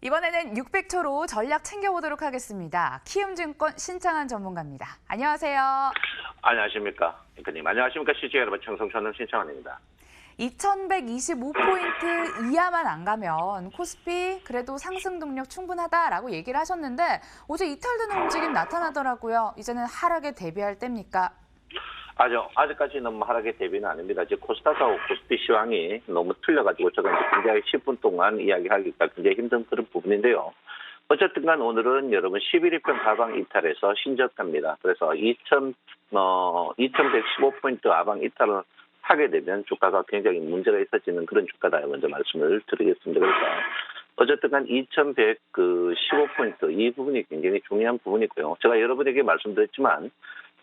이번에는 600초로 전략 챙겨보도록 하겠습니다. 키움증권 신창한 전문가입니다. 안녕하세요. 안녕하십니까, 앵커님. 안녕하십니까, 시청자 여러분. 청성천은 신창환입니다. 2125포인트 이하만 안 가면 코스피 그래도 상승 동력 충분하다라고 얘기를 하셨는데 어제 이탈되는 움직임 나타나더라고요. 이제는 하락에 대비할 때입니까? 아직까지는 하락의 대비는 아닙니다. 이제 코스닥하고 코스피 시황이 너무 틀려가지고 제가 이제 굉장히 10분 동안 이야기하기가 굉장히 힘든 그런 부분인데요. 어쨌든 간 오늘은 여러분 11일평 하방 이탈에서 신저가입니다. 그래서 2115포인트 하방 이탈을 하게 되면 주가가 굉장히 문제가 있어지는 그런 주가다 먼저 말씀을 드리겠습니다. 그래서 어쨌든 간 2115포인트 이 부분이 굉장히 중요한 부분이고요. 제가 여러분에게 말씀드렸지만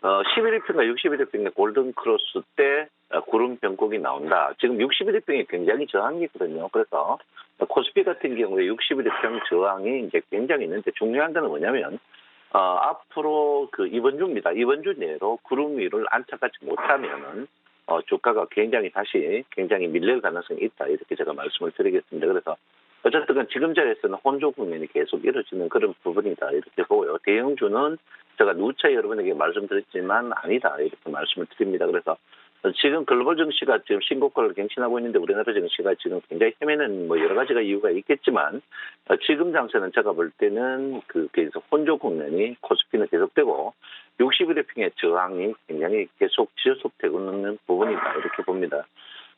11일평과 61일평의 골든 크로스 때 구름 변곡이 나온다. 지금 61일평이 굉장히 저항이거든요. 그래서 코스피 같은 경우에 61일평 저항이 이제 굉장히 있는데 중요한 건 뭐냐면 앞으로 이번 주입니다. 이번 주 내로 구름 위를 안착하지 못하면은 주가가 굉장히 밀릴 가능성이 있다. 이렇게 제가 말씀을 드리겠습니다. 그래서 어쨌든 지금 자리에서는 혼조 국면이 계속 이루어지는 그런 부분이다. 이렇게 보고요. 대형주는 제가 누차 여러분에게 말씀드렸지만 아니다. 이렇게 말씀을 드립니다. 그래서 지금 글로벌 증시가 지금 신고가를 갱신하고 있는데 우리나라 증시가 지금 굉장히 헤매는 여러 가지가 이유가 있겠지만 지금 장세는 제가 볼 때는 계속 혼조 국면이 코스피는 계속되고 61일평의 저항이 굉장히 계속 지속되고 있는 부분이다. 이렇게 봅니다.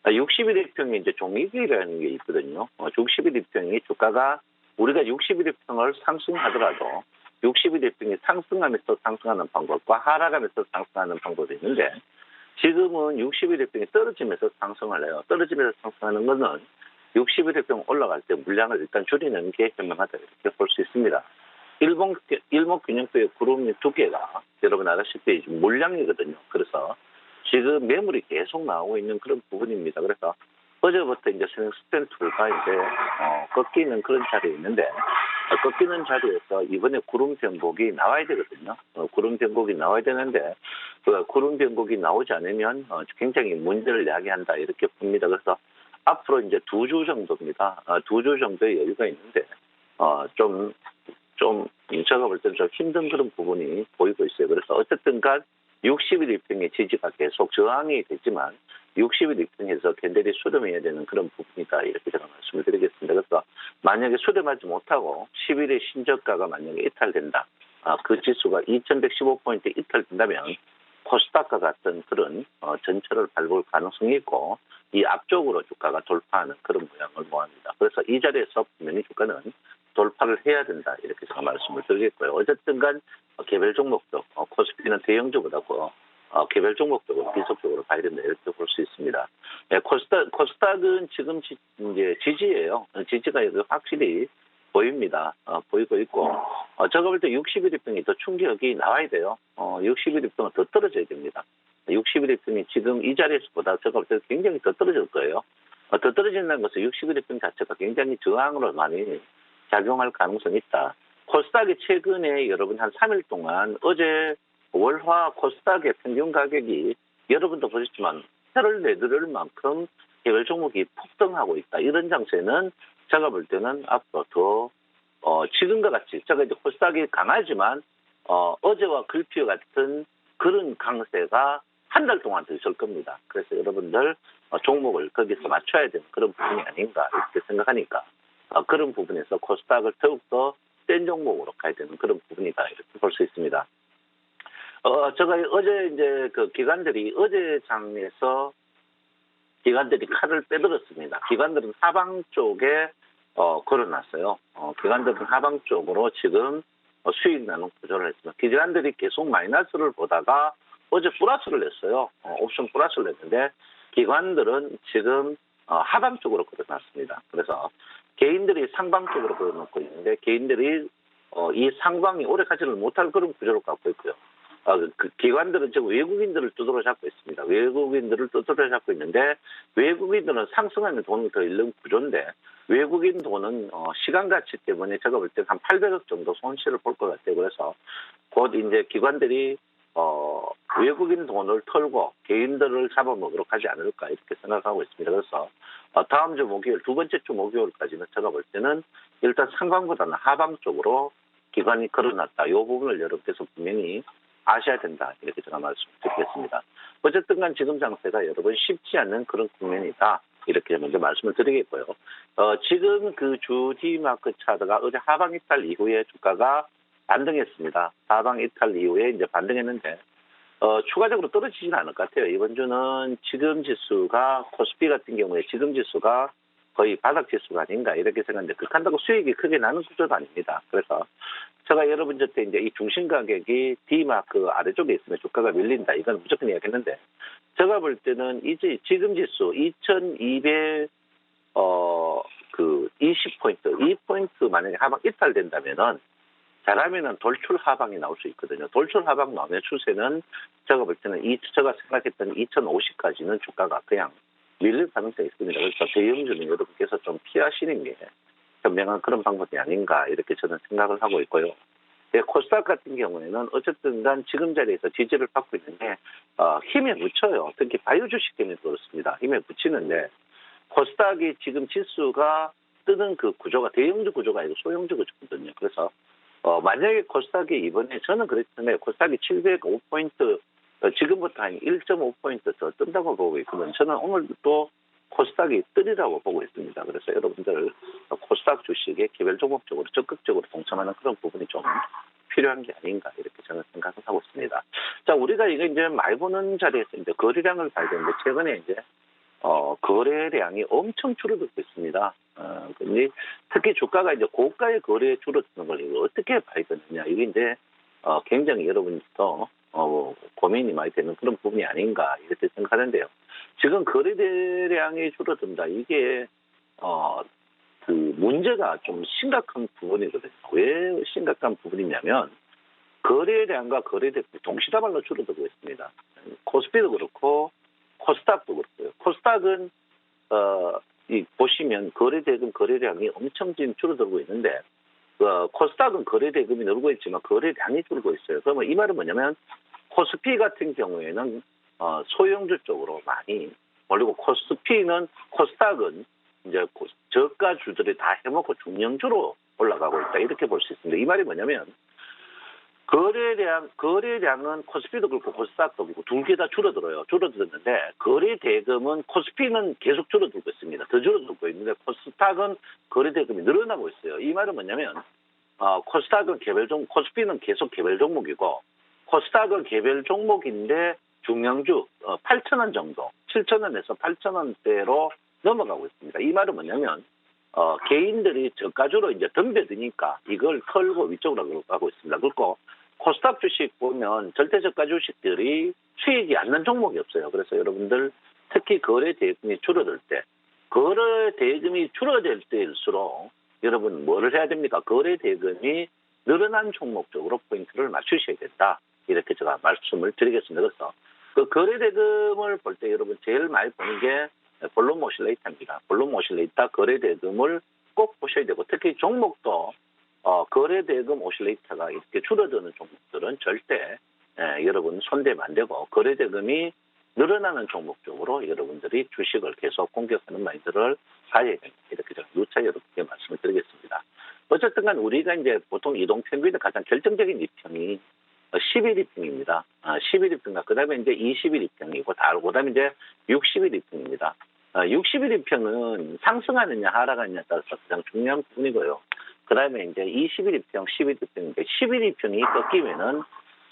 61일평이 이제 종이길이라는 게 있거든요. 61일평이 주가가 우리가 61일평을 상승하더라도 61일평이 상승하면서 상승하는 방법과 하락하면서 상승하는 방법이 있는데 지금은 61일평이 떨어지면서 상승을 해요. 떨어지면서 상승하는 것은 61일평 올라갈 때 물량을 일단 줄이는 게 현명하다 이렇게 볼 수 있습니다. 일목균형표의 구름이 두 개가 여러분 아시다시피 물량이거든요. 그래서 지금 매물이 계속 나오고 있는 그런 부분입니다. 그래서 어제부터 이제 스탠투가 이제 꺾이는 그런 자리에 있는데 꺾이는 자리에서 이번에 구름 변곡이 나와야 되거든요. 구름 변곡이 나와야 되는데 구름 변곡이 나오지 않으면 굉장히 문제를 야기한다 이렇게 봅니다. 그래서 앞으로 이제 2주 정도입니다. 2주 정도의 여유가 있는데 좀 제가 볼 때는 좀 힘든 그런 부분이 보이고 있어요. 그래서 어쨌든 간 61일평의 지지가 계속 저항이 되지만 61일평에서 캔들이 수렴해야 되는 그런 부분이다. 이렇게 제가 말씀을 드리겠습니다. 그래서 만약에 수렴하지 못하고 10일의 신저가가 만약에 이탈된다. 그 지수가 2115포인트 이탈된다면 코스닥과 같은 그런 전철을 밟을 가능성이 있고 이 앞쪽으로 주가가 돌파하는 그런 모양을 보합니다. 그래서 이 자리에서 분명히 주가는 돌파를 해야 된다. 이렇게 제가 말씀을 드리겠고요. 어쨌든 간 개별 종목도 코스피는 대형주보다 개별 종목적으로 비속적으로 봐야 된다. 이렇게 볼 수 있습니다. 네, 코스닥은 지금 이제 지지예요. 지지가 확실히 보입니다. 보이고 있고 제가 볼 때 61일평이 더 충격이 나와야 돼요. 61일평은 더 떨어져야 됩니다. 61일평이 지금 이 자리에서보다 제가 볼 때 굉장히 더 떨어질 거예요. 더 떨어진다는 것은 61일평 자체가 굉장히 저항으로 많이 작용할 가능성이 있다. 코스닥이 최근에 여러분 한 3일 동안 어제 월화 코스닥의 평균 가격이 여러분도 보셨지만 혀를 내두를 만큼 개별 종목이 폭등하고 있다. 이런 장세는 제가 볼 때는 앞으로 더 지금과 같이 제가 이제 코스닥이 강하지만 어제와 글피와 같은 그런 강세가 한 달 동안 더 있을 겁니다. 그래서 여러분들 종목을 거기서 맞춰야 되는 그런 부분이 아닌가 이렇게 생각하니까 그런 부분에서 코스닥을 더욱더 센 종목으로 가야 되는 그런 부분이다 이렇게 볼 수 있습니다. 제가 어제 이제 기관들이 어제 장에서 기관들이 칼을 빼들었습니다. 기관들은 하방 쪽에 걸어놨어요. 기관들은 하방 쪽으로 지금 수익 나눔 구조를 했습니다. 기관들이 계속 마이너스를 보다가 어제 플러스를 냈어요. 옵션 플러스를 냈는데 기관들은 지금 하방 쪽으로 걸어놨습니다. 그래서 개인들이 상방 쪽으로 걸어놓고 있는데 개인들이 이 상방이 오래 가지를 못할 그런 구조를 갖고 있고요. 기관들은 지금 외국인들을 두드러 잡고 있습니다. 외국인들을 두드러 잡고 있는데 외국인들은 상승하면 돈이 더 잃는 구조인데 외국인 돈은 시간 가치 때문에 제가 볼 때 한 800억 정도 손실을 볼 것 같아요. 그래서 곧 이제 기관들이 외국인 돈을 털고 개인들을 잡아먹으러 가지 않을까 이렇게 생각하고 있습니다. 그래서 다음 주 목요일, 두 번째 주 목요일까지는 제가 볼 때는 일단 상방보다는 하방 쪽으로 기관이 걸어놨다. 이 부분을 여러분께서 분명히 아셔야 된다. 이렇게 제가 말씀드리겠습니다. 어쨌든 간 지금 장세가 여러분 쉽지 않은 그런 국면이다. 이렇게 먼저 말씀을 드리겠고요. 지금 그 주 D마크 차트가 어제 하방 이탈 이후에 주가가 반등했습니다. 하방 이탈 이후에 이제 반등했는데, 추가적으로 떨어지지는 않을 것 같아요. 이번 주는 지금 지수가, 코스피 같은 경우에 지금 지수가 거의 바닥 지수가 아닌가 이렇게 생각하는데, 그렇다고 수익이 크게 나는 구조도 아닙니다. 그래서 제가 여러분한테 이제 이 중심 가격이 D마크 아래쪽에 있으면 주가가 밀린다. 이건 무조건 이야기했는데, 제가 볼 때는 이제 지금 지수 2200, 20포인트, 2포인트 만약에 하방 이탈된다면은, 잘하면은 돌출 하방이 나올 수 있거든요. 돌출 하방 나오면 추세는 제가 볼 때는 제가 생각했던 2050까지는 주가가 그냥 밀릴 가능성이 있습니다. 그래서 대형주는 여러분께서 좀 피하시는 게 현명한 그런 방법이 아닌가 이렇게 저는 생각을 하고 있고요. 코스닥 같은 경우에는 어쨌든 간 지금 자리에서 지지를 받고 있는데 힘에 묻혀요. 특히 바이오 주식 때문에 그렇습니다. 힘에 묻히는데 코스닥이 지금 지수가 뜨는 그 구조가 대형주 구조가 아니고 소형주 구조거든요. 그래서 만약에 코스닥이 이번에 저는 그랬는데 코스닥이 705포인트 지금부터 한 1.5포인트 더 뜬다고 보고 있거든요. 저는 오늘도 코스닥이 뜨리라고 보고 있습니다. 그래서 여러분들 코스닥 주식에 개별 종목적으로 적극적으로 동참하는 그런 부분이 좀 필요한 게 아닌가 이렇게 저는 생각을 하고 있습니다. 자, 우리가 이거 이제 많이 보는 자리에서 이제 거래량을 봐야 되는데 최근에 이제 거래량이 엄청 줄어들고 있습니다. 근데 특히 주가가 이제 고가의 거래에 줄어드는 걸 이거 어떻게 봐야 되느냐. 이게 이제, 굉장히 여러분도, 고민이 많이 되는 그런 부분이 아닌가, 이렇게 생각하는데요. 지금 거래량이 줄어든다. 이게, 그 문제가 좀 심각한 부분이거든요. 왜 심각한 부분이냐면, 거래량과 거래대금이 동시다발로 줄어들고 있습니다. 코스피도 그렇고, 코스닥도 그렇고요. 코스닥은 보시면 거래대금 거래량이 엄청 지금 줄어들고 있는데 코스닥은 거래대금이 늘고 있지만 거래량이 줄고 있어요. 그러면 이 말은 뭐냐면 코스피 같은 경우에는 소형주 쪽으로 많이 몰리고 코스닥은 이제 저가주들이 다 해먹고 중량주로 올라가고 있다 이렇게 볼 수 있습니다. 이 말이 뭐냐면 거래량은 코스피도 그렇고 코스닥도 그렇고 두 개 다 줄어들어요. 줄어들었는데 거래 대금은 코스피는 계속 줄어들고 있습니다. 더 줄어들고 있는데 코스닥은 거래 대금이 늘어나고 있어요. 이 말은 뭐냐면 코스닥은 코스피는 계속 개별 종목이고 코스닥은 개별 종목인데 중량주 8,000원 정도, 7,000원에서 8,000원대로 넘어가고 있습니다. 이 말은 뭐냐면 개인들이 저가주로 이제 덤벼드니까 이걸 털고 위쪽으로 가고 있습니다. 그리고 코스닥 주식 보면 절대 저가 주식들이 수익이 않는 종목이 없어요. 그래서 여러분들 특히 거래 대금이 줄어들 때, 거래 대금이 줄어들 때일수록 여러분 뭐를 해야 됩니까? 거래 대금이 늘어난 종목 쪽으로 포인트를 맞추셔야 된다. 이렇게 제가 말씀을 드리겠습니다. 그래서 그 거래 대금을 볼 때 여러분 제일 많이 보는 게 볼륨 오실레이터입니다. 볼륨 오실레이터 거래 대금을 꼭 보셔야 되고 특히 종목도 거래 대금 오실레이터가 이렇게 줄어드는 종목들은 절대 여러분 손대면 안 되고 거래 대금이 늘어나는 종목 쪽으로 여러분들이 주식을 계속 공격하는 마인드를 가져야 됩니다. 이렇게 제가 누차 여러분께 말씀을 드리겠습니다. 어쨌든 간 우리가 이제 보통 이동 평균의 가장 결정적인 이평이 10일 이평입니다. 10일 이평과 그 다음에 이제 20일 이평이고 그 다음에 이제 60일 이평입니다. 60일 이평은 상승하느냐 하락하느냐에 따라서 가장 중요한 부분이고요. 그 다음에 이제 20일 이평, 10일 이평인데 10일 이평이 꺾이면은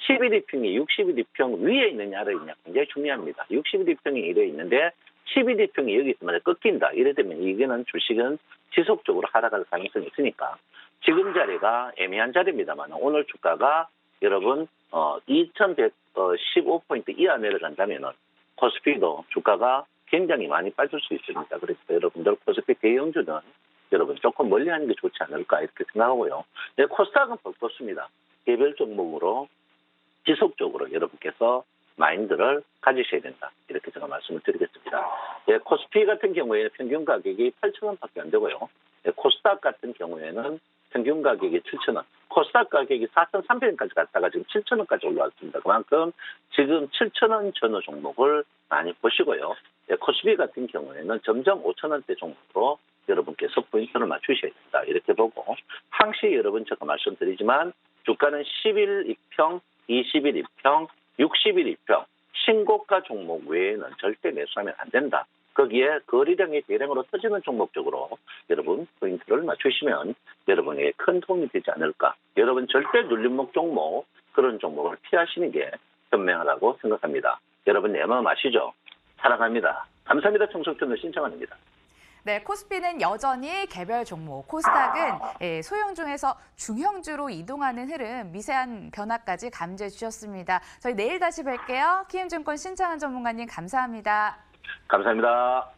10일 이평이 60일 이평 위에 있느냐 아래 있느냐 굉장히 중요합니다. 60일 이평이 이래 있는데 10일 이평이 여기 있으면 꺾인다. 이래 되면 이게는 주식은 지속적으로 하락할 가능성이 있으니까 지금 자리가 애매한 자리입니다만 오늘 주가가 여러분 2115포인트 이하 내려간다면은 코스피도 주가가 굉장히 많이 빠질 수 있습니다. 그래서 여러분들 코스피 대형주는 여러분 조금 멀리하는 게 좋지 않을까 이렇게 생각하고요. 네, 코스닥은 볼 것입니다. 개별 종목으로 지속적으로 여러분께서 마인드를 가지셔야 된다. 이렇게 제가 말씀을 드리겠습니다. 네, 코스피 같은 경우에는 평균 가격이 8,000원밖에 안 되고요. 네, 코스닥 같은 경우에는 평균 가격이 7,000원, 코스닥 가격이 4,300원까지 갔다가 지금 7,000원까지 올라왔습니다. 그만큼 지금 7,000원 전후 종목을 많이 보시고요. 코스피 같은 경우에는 점점 5,000원대 종목으로 여러분께서 포인트를 맞추셔야 된다. 이렇게 보고 항시 여러분 제가 말씀드리지만 주가는 10일 입평, 20일 입평, 60일 입평, 신고가 종목 외에는 절대 매수하면 안 된다. 거기에 거래량이 대량으로 터지는 종목 쪽으로 여러분 포인트를 맞추시면 여러분에게 큰 도움이 되지 않을까. 여러분 절대 눌림목 종목 그런 종목을 피하시는 게 현명하다고 생각합니다. 여러분 내 마음 아시죠? 사랑합니다. 감사합니다. 청소편을 신청합니다. 네, 코스피는 여전히 개별 종목, 코스닥은 소형중에서 중형주로 이동하는 흐름, 미세한 변화까지 감지해 주셨습니다. 저희 내일 다시 뵐게요. 키움증권 신창한 전문가님 감사합니다. 감사합니다.